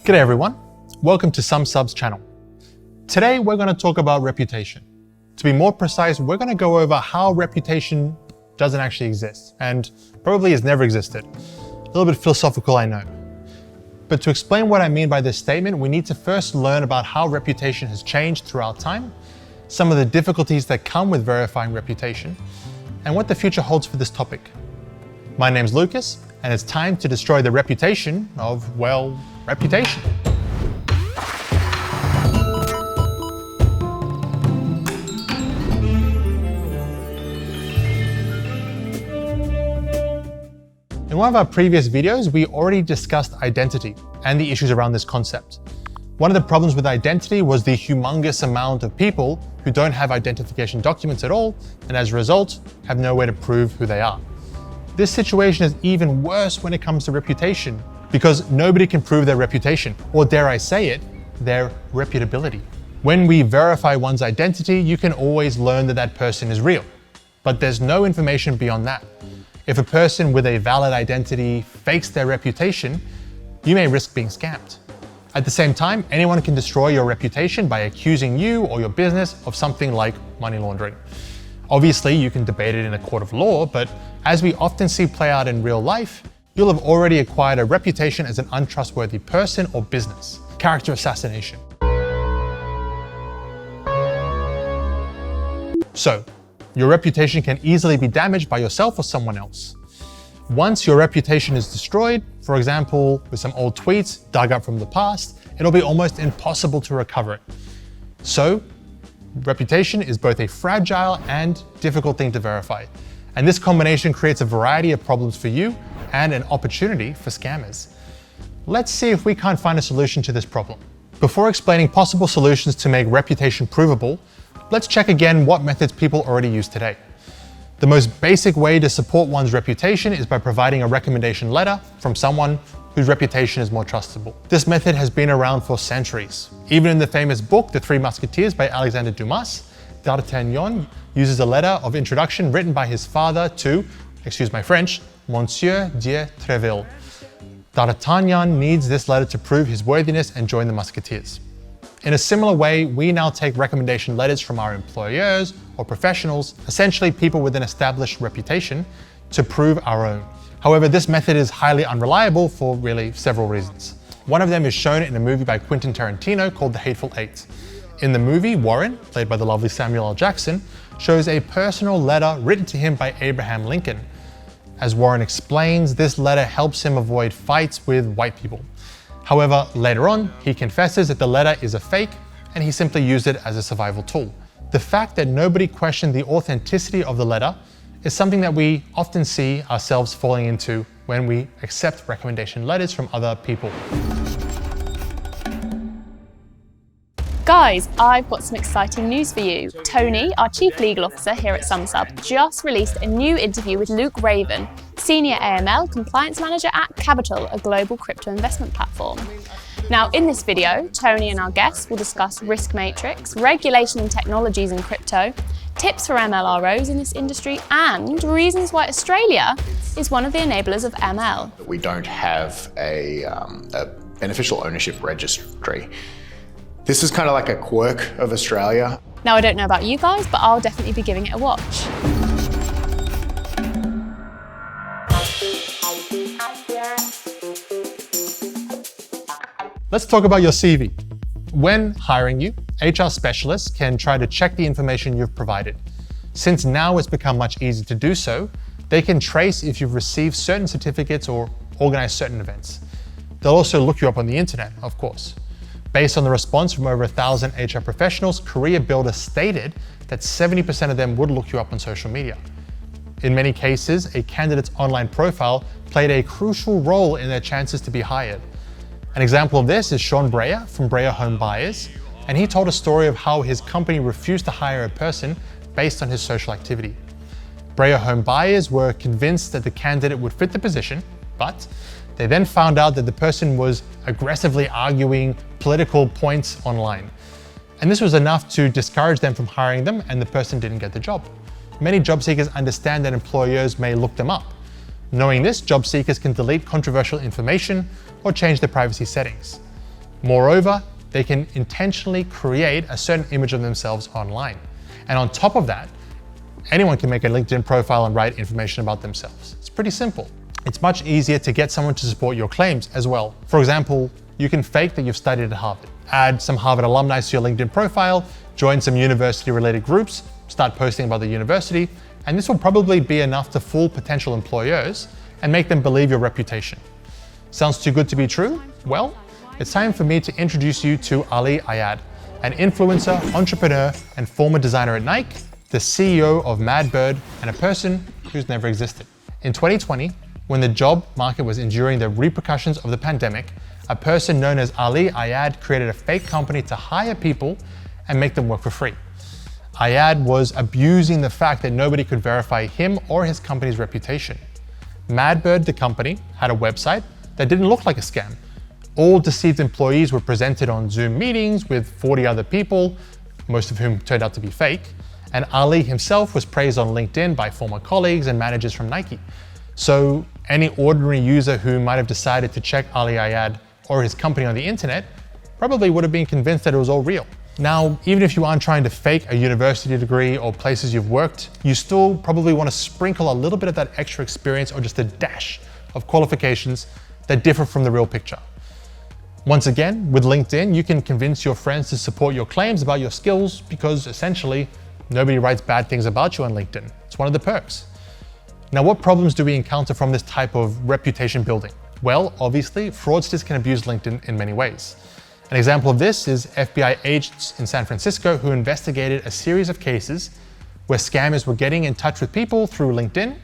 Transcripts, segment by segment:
G'day everyone, welcome to Sumsub's channel. Today we're going to talk about reputation. To be more precise, we're going to go over how reputation doesn't actually exist and probably has never existed. A little bit philosophical, I know. But to explain what I mean by this statement, we need to first learn about how reputation has changed throughout time, some of the difficulties that come with verifying reputation, and what the future holds for this topic. My name's Lucas, and it's time to destroy the reputation of, well, reputation. In one of our previous videos, we already discussed identity and the issues around this concept. One of the problems with identity was the humongous amount of people who don't have identification documents at all, and as a result, have no way to prove who they are. This situation is even worse when it comes to reputation, because nobody can prove their reputation, or dare I say it, their reputability. When we verify one's identity, you can always learn that that person is real, but there's no information beyond that. If a person with a valid identity fakes their reputation, you may risk being scammed. At the same time, anyone can destroy your reputation by accusing you or your business of something like money laundering. Obviously, you can debate it in a court of law, but as we often see play out in real life, you'll have already acquired a reputation as an untrustworthy person or business. Character assassination. So, your reputation can easily be damaged by yourself or someone else. Once your reputation is destroyed, for example, with some old tweets dug up from the past, it'll be almost impossible to recover it. So, reputation is both a fragile and difficult thing to verify. And this combination creates a variety of problems for you and an opportunity for scammers. Let's see if we can't find a solution to this problem. Before explaining possible solutions to make reputation provable, let's check again what methods people already use today. The most basic way to support one's reputation is by providing a recommendation letter from someone whose reputation is more trustable. This method has been around for centuries. Even in the famous book, The Three Musketeers by Alexandre Dumas, D'Artagnan uses a letter of introduction written by his father to, excuse my French, Monsieur de Treville. D'Artagnan needs this letter to prove his worthiness and join the Musketeers. In a similar way, we now take recommendation letters from our employers or professionals, essentially people with an established reputation, to prove our own. However, this method is highly unreliable for really several reasons. One of them is shown in a movie by Quentin Tarantino called The Hateful Eight. In the movie, Warren, played by the lovely Samuel L. Jackson, shows a personal letter written to him by Abraham Lincoln. As Warren explains, this letter helps him avoid fights with white people. However, later on, he confesses that the letter is a fake and he simply used it as a survival tool. The fact that nobody questioned the authenticity of the letter is something that we often see ourselves falling into when we accept recommendation letters from other people. Guys, I've got some exciting news for you. Tony, our Chief Legal Officer here at Sumsub, just released a new interview with Luke Raven, Senior AML Compliance Manager at Capital, a global crypto investment platform. Now, in this video, Tony and our guests will discuss risk matrix, regulation and technologies in crypto, tips for MLROs in this industry, and reasons why Australia is one of the enablers of ML. We don't have a beneficial ownership registry. This is kind of like a quirk of Australia. Now, I don't know about you guys, but I'll definitely be giving it a watch. Let's talk about your CV. When hiring you, HR specialists can try to check the information you've provided. Since now it's become much easier to do so, they can trace if you've received certain certificates or organized certain events. They'll also look you up on the internet, of course. Based on the response from over 1,000 HR professionals, Career Builder stated that 70% of them would look you up on social media. In many cases, a candidate's online profile played a crucial role in their chances to be hired. An example of this is Sean Breyer from Breyer Home Buyers, and he told a story of how his company refused to hire a person based on his social activity. Breyer Home Buyers were convinced that the candidate would fit the position, but they then found out that the person was aggressively arguing political points online. And this was enough to discourage them from hiring them, and the person didn't get the job. Many job seekers understand that employers may look them up. Knowing this, job seekers can delete controversial information or change their privacy settings. Moreover, they can intentionally create a certain image of themselves online. And on top of that, anyone can make a LinkedIn profile and write information about themselves. It's pretty simple. It's much easier to get someone to support your claims as well. For example, you can fake that you've studied at Harvard, add some Harvard alumni to your LinkedIn profile, join some university-related groups, start posting about the university, and this will probably be enough to fool potential employers and make them believe your reputation. Sounds too good to be true? Well, it's time for me to introduce you to Ali Ayad, an influencer, entrepreneur, and former designer at Nike, the CEO of Madbird, and a person who's never existed. In 2020, when the job market was enduring the repercussions of the pandemic, a person known as Ali Ayad created a fake company to hire people and make them work for free. Ayad was abusing the fact that nobody could verify him or his company's reputation. Madbird, the company, had a website that didn't look like a scam. All deceived employees were presented on Zoom meetings with 40 other people, most of whom turned out to be fake. And Ali himself was praised on LinkedIn by former colleagues and managers from Nike. So any ordinary user who might have decided to check Ali Ayad or his company on the internet probably would have been convinced that it was all real. Now, even if you aren't trying to fake a university degree or places you've worked, you still probably want to sprinkle a little bit of that extra experience or just a dash of qualifications that differ from the real picture. Once again, with LinkedIn, you can convince your friends to support your claims about your skills because essentially nobody writes bad things about you on LinkedIn. It's one of the perks. Now, what problems do we encounter from this type of reputation building? Well, obviously, fraudsters can abuse LinkedIn in many ways. An example of this is FBI agents in San Francisco who investigated a series of cases where scammers were getting in touch with people through LinkedIn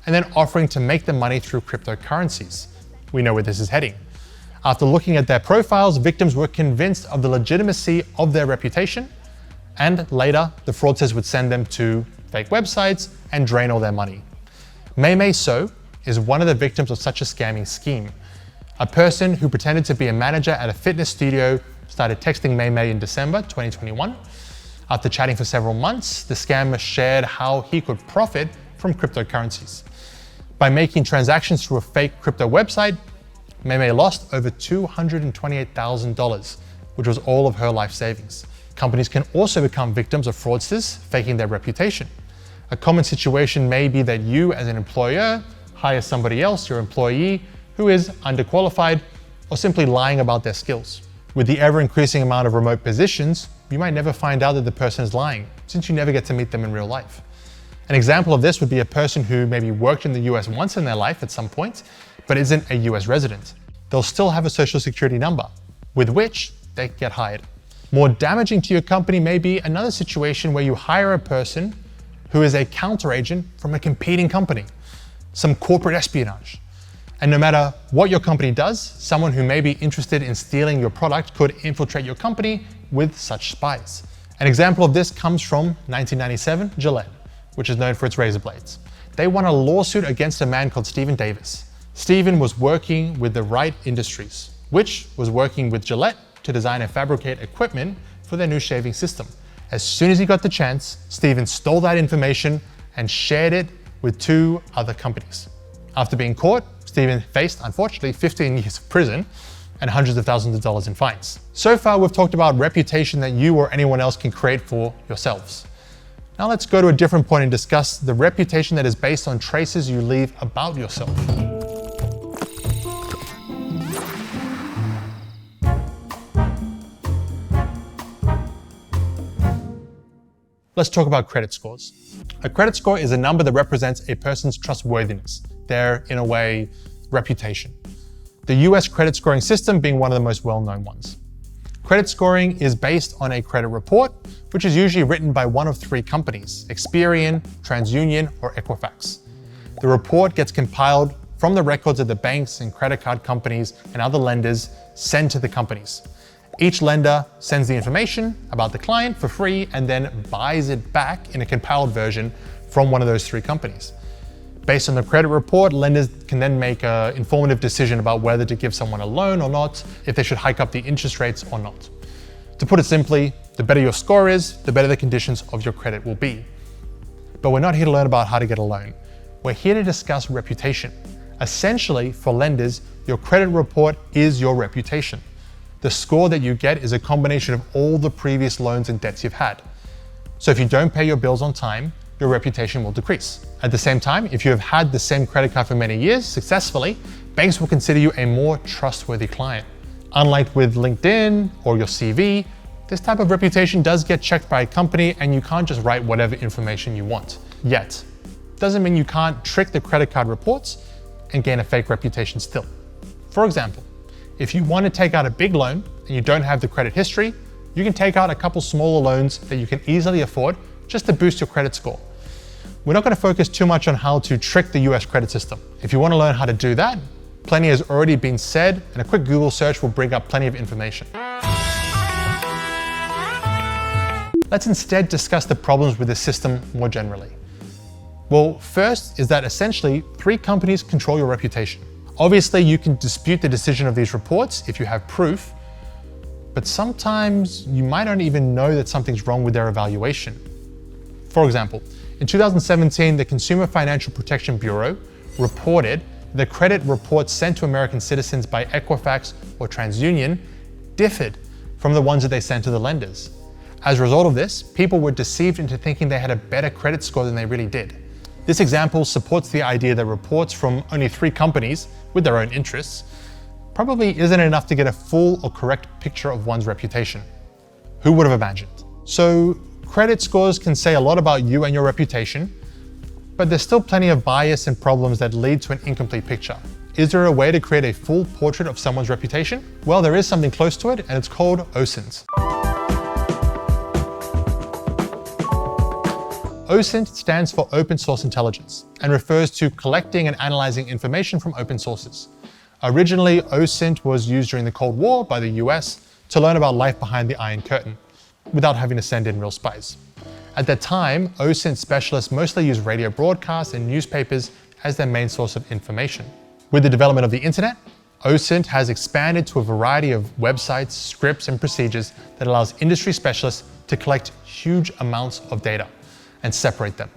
and then offering to make them money through cryptocurrencies. We know where this is heading. After looking at their profiles, victims were convinced of the legitimacy of their reputation, and later the fraudsters would send them to fake websites and drain all their money. Mei So is one of the victims of such a scamming scheme. A person who pretended to be a manager at a fitness studio started texting Mei in December 2021. After chatting for several months, the scammer shared how he could profit from cryptocurrencies. By making transactions through a fake crypto website, Mei lost over $228,000, which was all of her life savings. Companies can also become victims of fraudsters faking their reputation. A common situation may be that you, as an employer, hire somebody else, your employee, who is underqualified or simply lying about their skills. With the ever-increasing amount of remote positions, you might never find out that the person is lying, since you never get to meet them in real life. An example of this would be a person who maybe worked in the US once in their life at some point, but isn't a US resident. They'll still have a social security number, with which they get hired. More damaging to your company may be another situation where you hire a person who is a counteragent from a competing company, some corporate espionage. And no matter what your company does, someone who may be interested in stealing your product could infiltrate your company with such spies. An example of this comes from 1997 Gillette, which is known for its razor blades. They won a lawsuit against a man called Stephen Davis. Stephen was working with the Wright Industries, which was working with Gillette to design and fabricate equipment for their new shaving system. As soon as he got the chance, Stephen stole that information and shared it with 2 other companies. After being caught, Stephen faced, unfortunately, 15 years of prison and hundreds of thousands of dollars in fines. So far, we've talked about reputation that you or anyone else can create for yourselves. Now let's go to a different point and discuss the reputation that is based on traces you leave about yourself. Let's talk about credit scores. A credit score is a number that represents a person's trustworthiness, their, in a way, reputation. The US credit scoring system being one of the most well-known ones. Credit scoring is based on a credit report, which is usually written by one of 3 companies, Experian, TransUnion, or Equifax. The report gets compiled from the records of the banks and credit card companies and other lenders sent to the companies. Each lender sends the information about the client for free and then buys it back in a compiled version from one of those 3 companies. Based on the credit report, lenders can then make an informative decision about whether to give someone a loan or not, if they should hike up the interest rates or not. To put it simply, the better your score is, the better the conditions of your credit will be. But we're not here to learn about how to get a loan. We're here to discuss reputation. Essentially, for lenders, your credit report is your reputation. The score that you get is a combination of all the previous loans and debts you've had. So if you don't pay your bills on time, your reputation will decrease. At the same time, if you have had the same credit card for many years successfully, banks will consider you a more trustworthy client. Unlike with LinkedIn or your CV, this type of reputation does get checked by a company and you can't just write whatever information you want. Yet, doesn't mean you can't trick the credit card reports and gain a fake reputation still. For example, if you want to take out a big loan and you don't have the credit history, you can take out a couple smaller loans that you can easily afford just to boost your credit score. We're not going to focus too much on how to trick the US credit system. If you want to learn how to do that, plenty has already been said and a quick Google search will bring up plenty of information. Let's instead discuss the problems with the system more generally. Well, first is that essentially 3 companies control your reputation. Obviously, you can dispute the decision of these reports if you have proof, but sometimes you might not even know that something's wrong with their evaluation. For example, in 2017, the Consumer Financial Protection Bureau reported the credit reports sent to American citizens by Equifax or TransUnion differed from the ones that they sent to the lenders. As a result of this, people were deceived into thinking they had a better credit score than they really did. This example supports the idea that reports from only 3 companies with their own interests probably isn't enough to get a full or correct picture of one's reputation. Who would have imagined? So, credit scores can say a lot about you and your reputation, but there's still plenty of bias and problems that lead to an incomplete picture. Is there a way to create a full portrait of someone's reputation? Well, there is something close to it, and it's called OSINT. OSINT stands for Open Source Intelligence and refers to collecting and analyzing information from open sources. Originally, OSINT was used during the Cold War by the US to learn about life behind the Iron Curtain, without having to send in real spies. At that time, OSINT specialists mostly used radio broadcasts and newspapers as their main source of information. With the development of the internet, OSINT has expanded to a variety of websites, scripts, and procedures that allows industry specialists to collect huge amounts of data and separate them.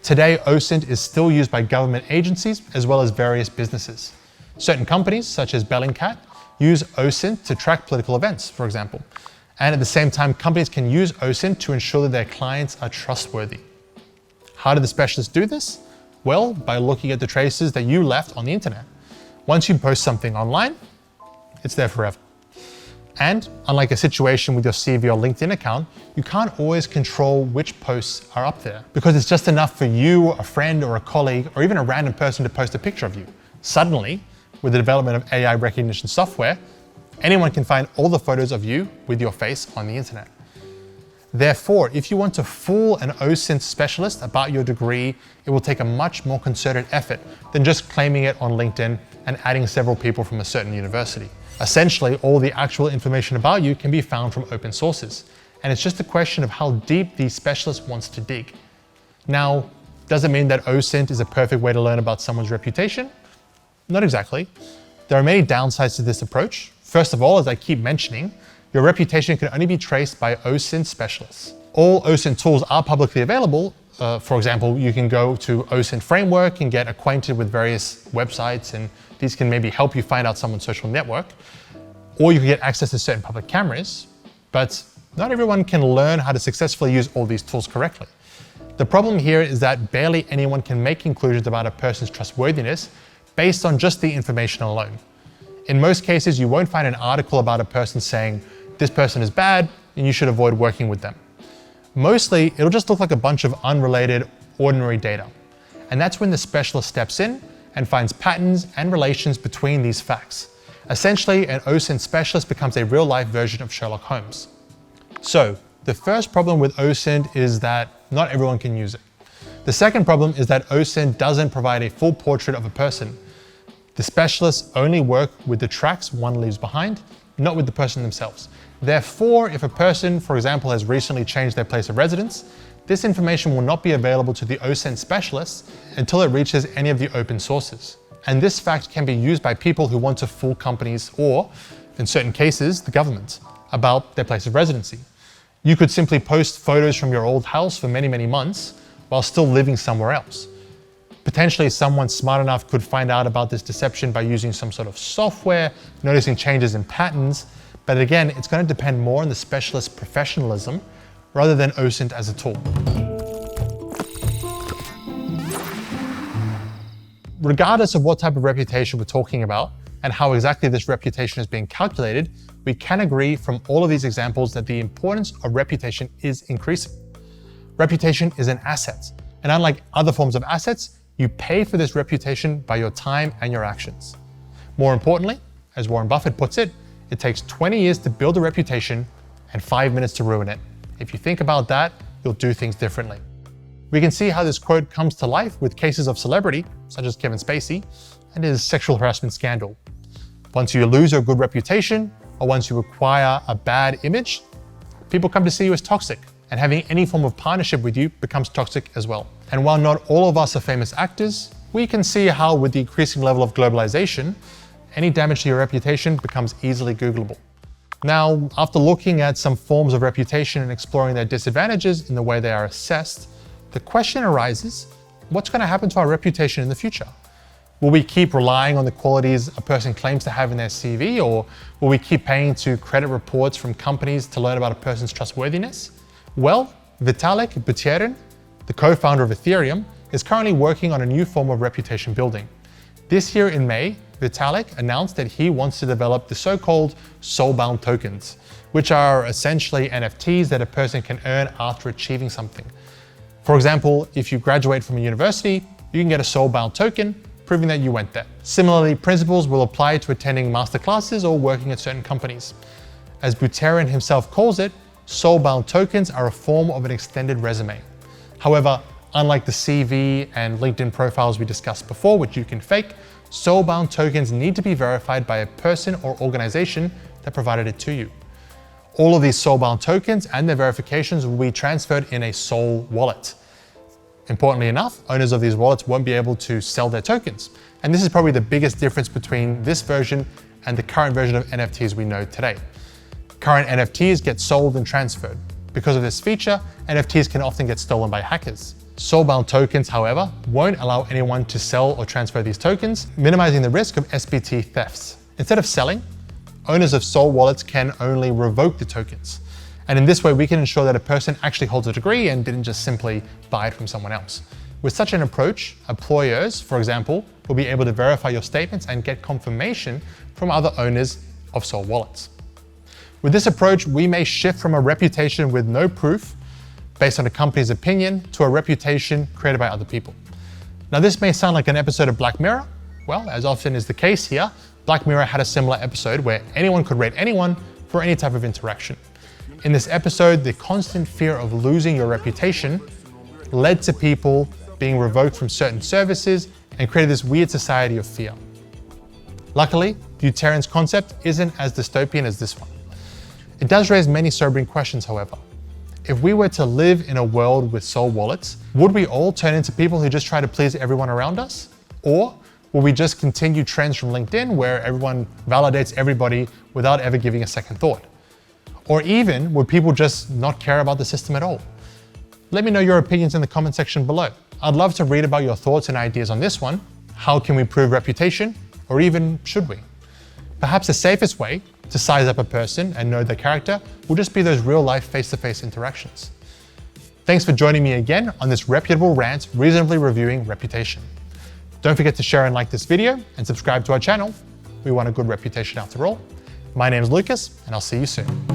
Today, OSINT is still used by government agencies as well as various businesses. Certain companies, such as Bellingcat, use OSINT to track political events, for example. And at the same time, companies can use OSINT to ensure that their clients are trustworthy. How do the specialists do this? Well, by looking at the traces that you left on the internet. Once you post something online, it's there forever. And unlike a situation with your CV or LinkedIn account, you can't always control which posts are up there because it's just enough for you, a friend or a colleague, or even a random person to post a picture of you. Suddenly, with the development of AI recognition software, anyone can find all the photos of you with your face on the internet. Therefore, if you want to fool an OSINT specialist about your degree, it will take a much more concerted effort than just claiming it on LinkedIn and adding several people from a certain university. Essentially, all the actual information about you can be found from open sources, and it's just a question of how deep the specialist wants to dig. Now, does it mean that OSINT is a perfect way to learn about someone's reputation? Not exactly. There are many downsides to this approach. First of all, as I keep mentioning, your reputation can only be traced by OSINT specialists. All OSINT tools are publicly available. For example, you can go to OSINT framework and get acquainted with various websites, and these can maybe help you find out someone's social network. Or you can get access to certain public cameras, but not everyone can learn how to successfully use all these tools correctly. The problem here is that barely anyone can make conclusions about a person's trustworthiness based on just the information alone. In most cases, you won't find an article about a person saying, this person is bad and you should avoid working with them. Mostly, it'll just look like a bunch of unrelated, ordinary data. And that's when the specialist steps in and finds patterns and relations between these facts. Essentially, an OSINT specialist becomes a real-life version of Sherlock Holmes. So, the first problem with OSINT is that not everyone can use it. The second problem is that OSINT doesn't provide a full portrait of a person. The specialists only work with the tracks one leaves behind, not with the person themselves. Therefore, if a person, for example, has recently changed their place of residence, this information will not be available to the OSINT specialists until it reaches any of the open sources. And this fact can be used by people who want to fool companies or, in certain cases, the government, about their place of residency. You could simply post photos from your old house for many, many months while still living somewhere else. Potentially, someone smart enough could find out about this deception by using some sort of software, noticing changes in patterns, But again, it's going to depend more on the specialist professionalism rather than OSINT as a tool. Regardless of what type of reputation we're talking about and how exactly this reputation is being calculated, we can agree from all of these examples that the importance of reputation is increasing. Reputation is an asset, and unlike other forms of assets, you pay for this reputation by your time and your actions. More importantly, as Warren Buffett puts it, it takes 20 years to build a reputation and 5 minutes to ruin it. If you think about that, you'll do things differently. We can see how this quote comes to life with cases of celebrity, such as Kevin Spacey, and his sexual harassment scandal. Once you lose your good reputation, or once you acquire a bad image, people come to see you as toxic, and having any form of partnership with you becomes toxic as well. And while not all of us are famous actors, we can see how with the increasing level of globalization, any damage to your reputation becomes easily Googleable. Now, after looking at some forms of reputation and exploring their disadvantages in the way they are assessed, the question arises, what's going to happen to our reputation in the future? Will we keep relying on the qualities a person claims to have in their CV, or will we keep paying to credit reports from companies to learn about a person's trustworthiness? Well, Vitalik Buterin, the co-founder of Ethereum, is currently working on a new form of reputation building. This year in May, Vitalik announced that he wants to develop the so-called soul-bound tokens, which are essentially NFTs that a person can earn after achieving something. For example, if you graduate from a university, you can get a soul-bound token, proving that you went there. Similarly, principles will apply to attending masterclasses or working at certain companies. As Buterin himself calls it, soul-bound tokens are a form of an extended resume. However, unlike the CV and LinkedIn profiles we discussed before, which you can fake, soul-bound tokens need to be verified by a person or organization that provided it to you. All of these soul-bound tokens and their verifications will be transferred in a soul wallet. Importantly enough, owners of these wallets won't be able to sell their tokens. And this is probably the biggest difference between this version and the current version of NFTs we know today. Current NFTs get sold and transferred. Because of this feature, NFTs can often get stolen by hackers. Soul-bound tokens, however, won't allow anyone to sell or transfer these tokens, minimizing the risk of SBT thefts. Instead of selling, owners of soul wallets can only revoke the tokens. And in this way, we can ensure that a person actually holds a degree and didn't just simply buy it from someone else. With such an approach, employers, for example, will be able to verify your statements and get confirmation from other owners of soul wallets. With this approach, we may shift from a reputation with no proof based on a company's opinion to a reputation created by other people. Now, this may sound like an episode of Black Mirror. Well, as often is the case here, Black Mirror had a similar episode where anyone could rate anyone for any type of interaction. In this episode, the constant fear of losing your reputation led to people being revoked from certain services and created this weird society of fear. Luckily, Buterin's concept isn't as dystopian as this one. It does raise many sobering questions, however. If we were to live in a world with soul wallets, would we all turn into people who just try to please everyone around us? Or will we just continue trends from LinkedIn where everyone validates everybody without ever giving a second thought? Or even, would people just not care about the system at all? Let me know your opinions in the comment section below. I'd love to read about your thoughts and ideas on this one. How can we prove reputation? Or even should we? Perhaps the safest way to size up a person and know their character will just be those real-life face-to-face interactions. Thanks for joining me again on this reputable rant, reasonably reviewing reputation. Don't forget to share and like this video and subscribe to our channel. We want a good reputation after all. My name is Lucas, and I'll see you soon.